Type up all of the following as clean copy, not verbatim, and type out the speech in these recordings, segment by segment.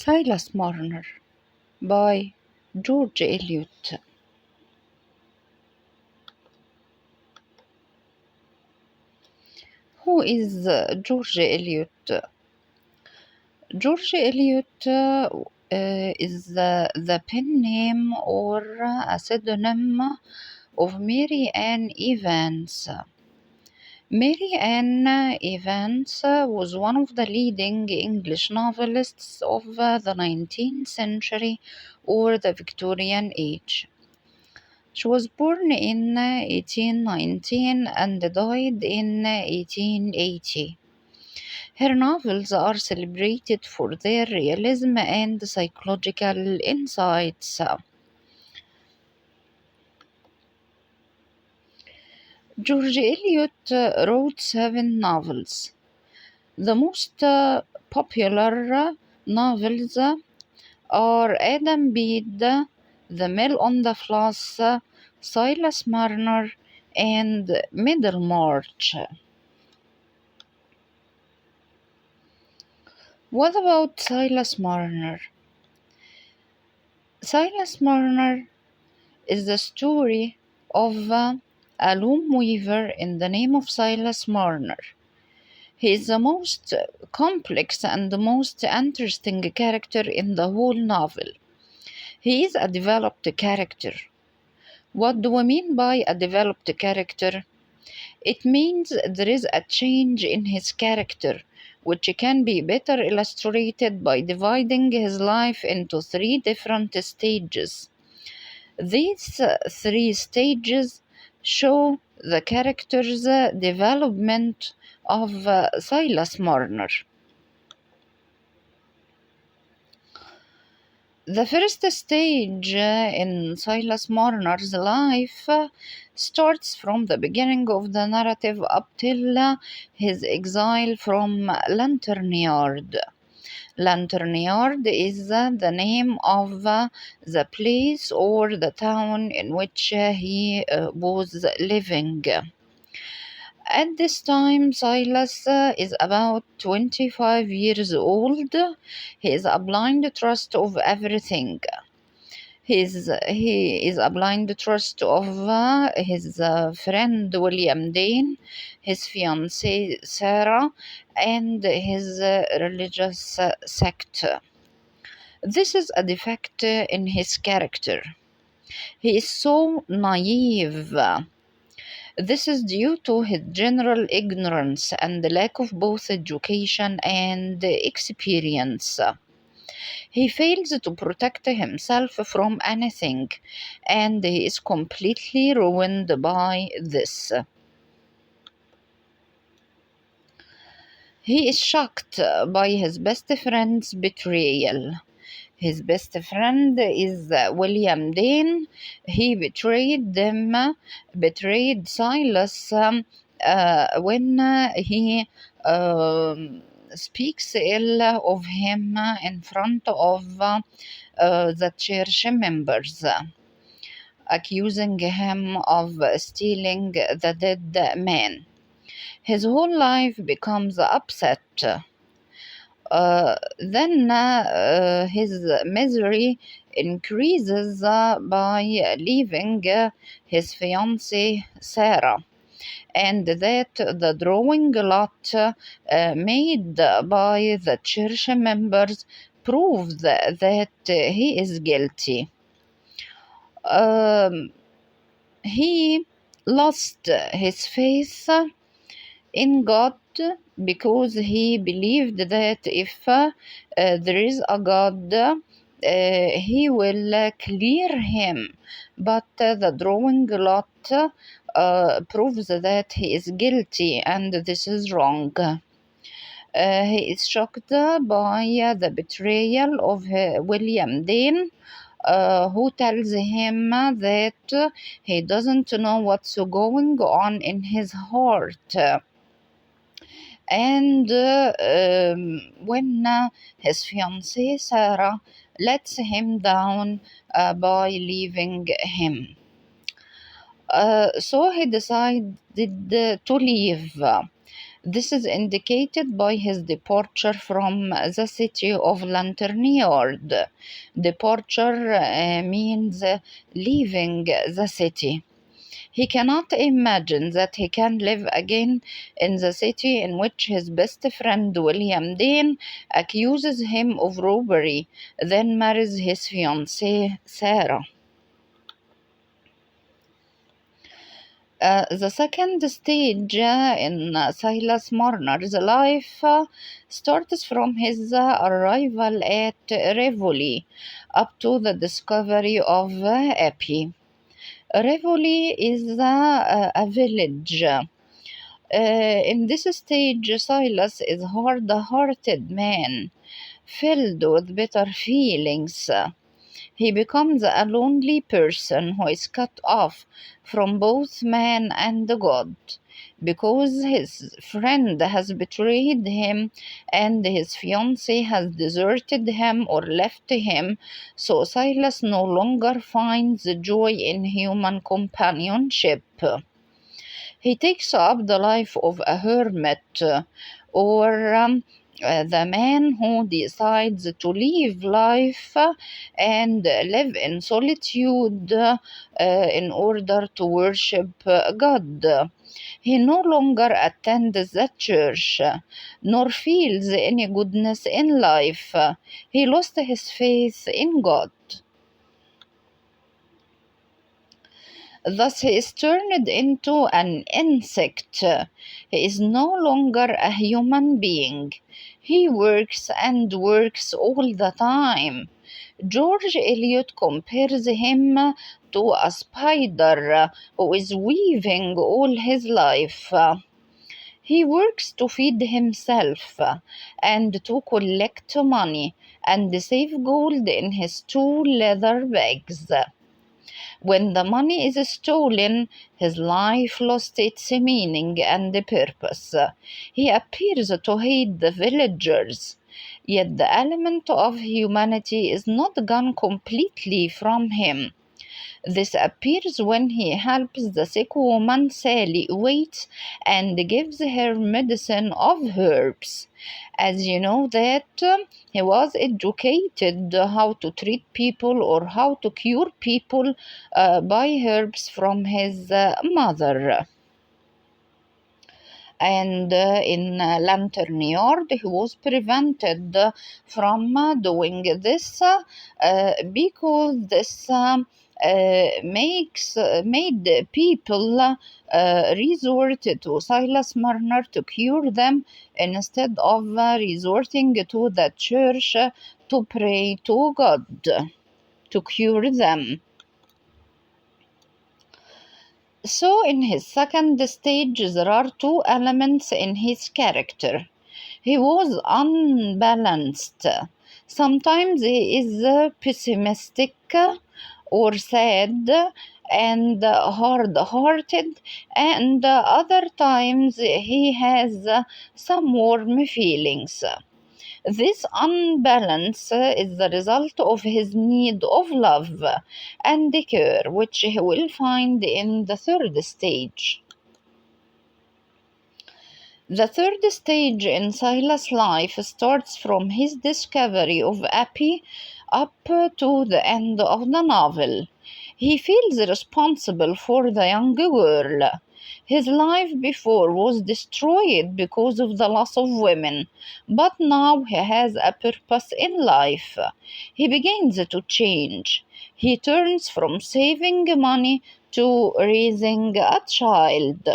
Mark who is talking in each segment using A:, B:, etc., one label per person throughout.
A: Silas Marner by George Eliot. Who is George Eliot? George Eliot is the pen name or a pseudonym of Mary Ann Evans. Mary Ann Evans was one of the leading English novelists of the 19th century or the Victorian Age. She was born in 1819 and died in 1880. Her novels are celebrated for their realism and psychological insights. George Eliot wrote 7 novels. The most popular novels are Adam Bede, The Mill on the Floss, Silas Marner, and Middlemarch. What about Silas Marner? Silas Marner is the story of a loom weaver in the name of Silas Marner. He is the most complex and the most interesting character in the whole novel. He is a developed character. What do we mean by a developed character? It means there is a change in his character, which can be better illustrated by dividing his life into 3 different stages. These 3 stages show the character's development of Silas Marner. The first stage in Silas Marner's life starts from the beginning of the narrative up till his exile from Lantern Yard. Lantern Yard is the name of the place or the town in which he was living. At this time, Silas is about 25 years old. He is a blind trust of everything. He is a blind trust of his friend William Dane, his fiancée Sarah, and his religious sect. This is a defect in his character. He is so naive. This is due to his general ignorance and the lack of both education and experience. He fails to protect himself from anything, and he is completely ruined by this. He is shocked by his best friend's betrayal. His best friend is William Dane. He betrayed Silas when he speaks ill of him in front of the church members, accusing him of stealing the dead man. His whole life becomes upset. Then his misery increases by leaving his fiancée Sarah, and that the drawing lot made by the church members proves that he is guilty. He lost his faith in God because he believed that if there is a God, he will clear him. But the drawing lot proves that he is guilty, and this is wrong. He is shocked by the betrayal of William Dane, who tells him that he doesn't know what's going on in his heart. And when his fiancée Sarah lets him down by leaving him. So he decided to leave. This is indicated by his departure from the city of Lanterniyard. Departure means leaving the city. He cannot imagine that he can live again in the city in which his best friend William Dane accuses him of robbery, then marries his fiancée Sarah. The second stage in Silas Marner's life starts from his arrival at Rivoli up to the discovery of Epi. Rivoli is a village. In this stage, Silas is a hard-hearted man, filled with bitter feelings. He becomes a lonely person who is cut off from both man and God because his friend has betrayed him and his fiancée has deserted him or left him. So Silas no longer finds joy in human companionship. He takes up the life of a hermit or the man who decides to leave life and live in solitude in order to worship God. He no longer attends the church nor feels any goodness in life. He lost his faith in God. Thus he is turned into an insect. He is no longer a human being. He works and works all the time. George Eliot compares him to a spider who is weaving all his life. He works to feed himself and to collect money and save gold in his two leather bags. When the money is stolen, his life lost its meaning and purpose. He appears to hate the villagers, yet the element of humanity is not gone completely from him. This appears when he helps the sick woman Sally wait and gives her medicine of herbs. As you know that he was educated how to treat people or how to cure people by herbs from his mother. And in Lanterniyard he was prevented from doing this because this made people resort to Silas Marner to cure them instead of resorting to the church to pray to God to cure them. So, in his second stage, there are two elements in his character. He was unbalanced. Sometimes he is pessimistic or sad and hard hearted, and other times he has some warm feelings. This unbalance is the result of his need of love and care, which he will find in the third stage. The third stage in Silas' life starts from his discovery of Appy up to the end of the novel. He feels responsible for the young girl. His life before was destroyed because of the loss of women, but now he has a purpose in life. He begins to change. He turns from saving money to raising a child.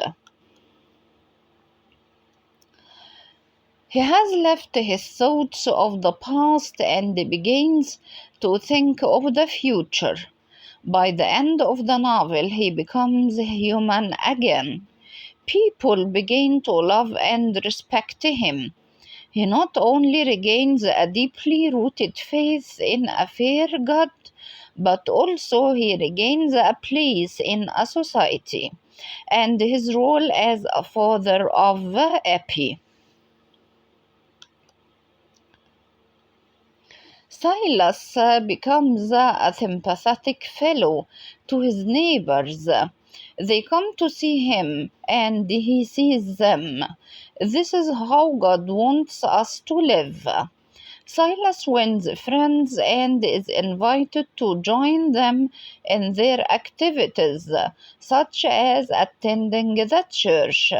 A: He has left his thoughts of the past and begins to think of the future. By the end of the novel, he becomes human again. People begin to love and respect him. He not only regains a deeply rooted faith in a fair God, but also he regains a place in a society and his role as a father of Epi. Silas becomes a sympathetic fellow to his neighbors. They come to see him and he sees them. This is how God wants us to live. Silas wins friends and is invited to join them in their activities, such as attending the church.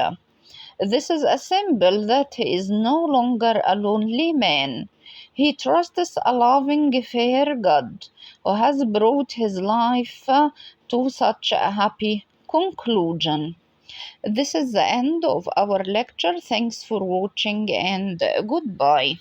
A: This is a symbol that he is no longer a lonely man. He trusts a loving, fair God who has brought his life to such a happy conclusion. This is the end of our lecture. Thanks for watching and goodbye.